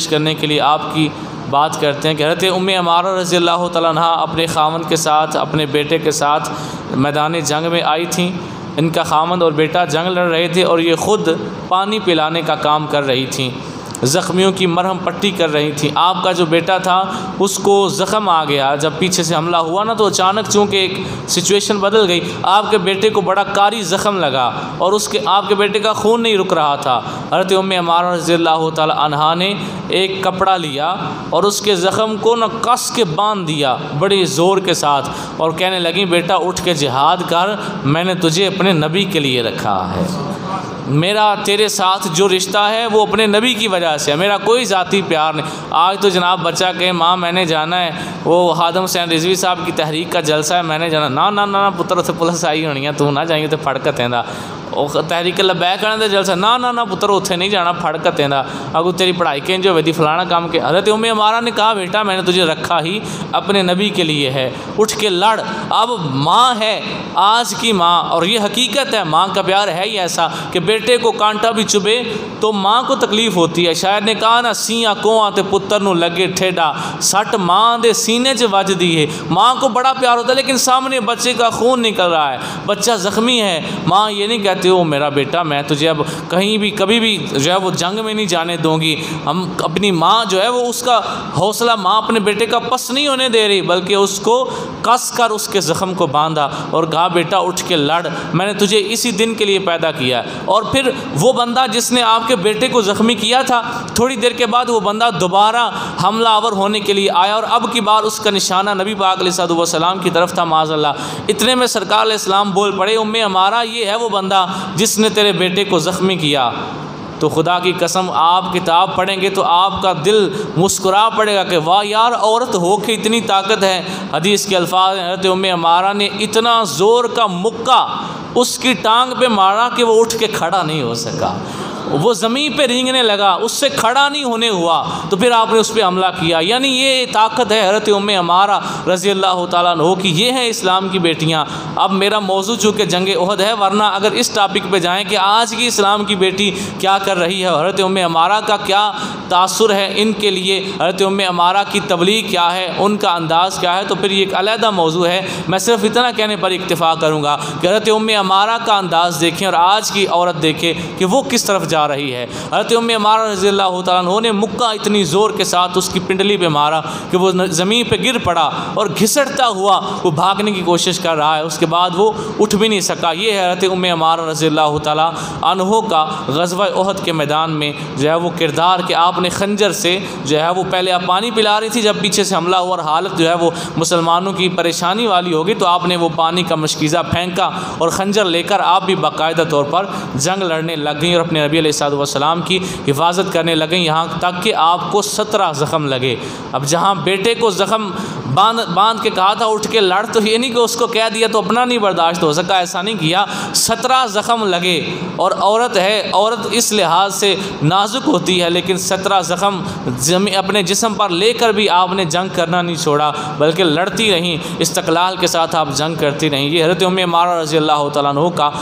पेश करने के लिए आपकी बात करते हैं कि हज़रत उम्मे अमारा रज़ी अल्लाह तआला अन्हा अपने खामन के साथ, अपने बेटे के साथ मैदान जंग में आई थीं। इनका खामन और बेटा जंग लड़ रहे थे और ये ख़ुद पानी पिलाने का काम कर रही थीं, ज़ख्मियों की मरहम पट्टी कर रही थी। आपका जो बेटा था उसको ज़ख़म आ गया, जब पीछे से हमला हुआ ना तो अचानक चूँकि एक सिचुएशन बदल गई, आपके बेटे को बड़ा कारी ज़ख़म लगा और आपके बेटे का खून नहीं रुक रहा था। हज़रत उम्मे अमारा रज़ियल्लाहु ताला अन्हा ने एक कपड़ा लिया और उसके ज़ख़म को न कस के बांध दिया बड़े ज़ोर के साथ और कहने लगी, बेटा उठ के जिहाद कर, मैंने तुझे अपने नबी के लिए रखा है। मेरा तेरे साथ जो रिश्ता है वो अपने नबी की वजह से है, मेरा कोई ज़ाती प्यार नहीं। आज तो जनाब बच्चा कहे माँ मैंने जाना है, वो हादम हुसैन रिजवी साहब की तहरीक का जलसा है, मैंने जाना, ना ना ना पुत्र उत्थे पुलिस आई होनी है, तू ना जाएंगे तो फड़ कतेंदा। तहरीक लबैक करने का जलसा, ना ना ना पुत्र उत्थे नहीं जाना, फड़ कतेंदा, अगू तेरी पढ़ाई केंज होवे दी फलाना काम के। हज़रत उम्मे अमारा ने कहा, बेटा मैंने तुझे रखा ही अपने नबी के लिए है, उठ के लड़। अब माँ है, आज की माँ, और ये हकीकत है, माँ का प्यार है ही ऐसा कि बेटे को कांटा भी चुभे तो माँ को तकलीफ़ होती है। शायर ने कहा ना, सीया कोआ ते पुत्र नूं लगे ठेडा, सट माँ दे सीने च वजदी है। माँ को बड़ा प्यार होता है, लेकिन सामने बच्चे का खून निकल रहा है, बच्चा ज़ख्मी है, माँ ये नहीं कहती हो मेरा बेटा मैं तुझे अब कहीं भी कभी भी जो है वो जंग में नहीं जाने दूंगी। हम अपनी माँ जो है वो उसका हौसला माँ अपने बेटे का पस नहीं होने दे रही, बल्कि उसको कस कर उसके ज़ख्म को बांधा और कहा, बेटा उठ के लड़, मैंने तुझे इसी दिन के लिए पैदा किया। और फिर वो बंदा जिसने आपके बेटे को ज़ख्मी किया था, थोड़ी देर के बाद वो बंदा दोबारा हमलावर होने के लिए आया और अब की बार उसका निशाना नबी पाक अलैहिस्सलाम की तरफ था। माज़अल्लाह, इतने में सरकार अलैहिस्सलाम बोल पड़े, उम्मे अमारा ये है वो बंदा जिसने तेरे बेटे को ज़ख्मी किया। तो खुदा की कसम आप किताब पढ़ेंगे तो आपका दिल मुस्कुरा पड़ेगा कि वाह यार, औरत हो के इतनी ताकत है। हदीस के अल्फाज, हज़रत उम्मे अमारा ने इतना ज़ोर का मुक्का उसकी टांग पे मारा कि वो उठ के खड़ा नहीं हो सका, वो ज़मीन पे रेंगने लगा, उससे खड़ा नहीं होने हुआ। तो फिर आपने उस पर हमला किया। यानी ये ताकत है हज़रत उम्मे अमारा रज़ियल्लाहु ताला अन्हा की, ये हैं इस्लाम की बेटियाँ। अब मेरा मौजू चूँकि जंग उहद है, वरना अगर इस टॉपिक पे जाएँ कि आज की इस्लाम की बेटी क्या कर रही है, हज़रत उम्मे अमारा का क्या तासुर है इनके लिए, हज़रत उम्मे अमारा की तबलीग क्या है, उनका अंदाज़ क्या है, तो फिर ये एक अलहदा मौजू है। मैं सिर्फ इतना कहने पर इक्तिफ़ा करूँगा कि हज़रत उम्मे अमारा का अंदाज़ देखें और आज की औरत देखें कि वो किस तरफ जा रही है। हज़रत उम्मे अमारा रज़ियल्लाहु ताला अन्हा ने मुक्का इतनी ज़ोर के साथ उसकी पिंडली पे मारा कि वो ज़मीन पे गिर पड़ा और घिसटता हुआ वो भागने की कोशिश कर रहा है, उसके बाद वो उठ भी नहीं सका। ये है हज़रत उम्मे अमारा रज़ियल्लाहु ताला अन्हा का ग़ज़वा उहद के मैदान में जो है वो किरदार कि आपने खंजर से जो है वो पहले आप पानी पिला रही थी, जब पीछे से हमला हुआ और हालत जो है वो मुसलमानों की परेशानी वाली होगी तो आपने वो पानी का मशकीज़ा फेंका और खंजर लेकर आप भी बाकायदा तौर पर जंग लड़ने लग गई और अपने नबी अलैहिस्सलाम की हिफाजत करने लगे, यहाँ तक कि आपको 17 ज़ख़म लगे। अब जहाँ बेटे को ज़ख़म बांध के कहा था उठ के लड़, तो ये नहीं कि उसको कह दिया तो अपना नहीं बर्दाश्त हो सका, ऐसा नहीं किया, 17 ज़ख़म लगे। और औरत है, औरत इस लिहाज से नाजुक होती है, लेकिन 17 ज़ख़म अपने जिस्म पर लेकर भी आपने जंग करना नहीं छोड़ा, बल्कि लड़ती रहीं, इस्तक़लाल के साथ आप जंग करती रहीं। ये हज़रत उम्मे अमारा रज़ियल्लाहु ताला अन्हा का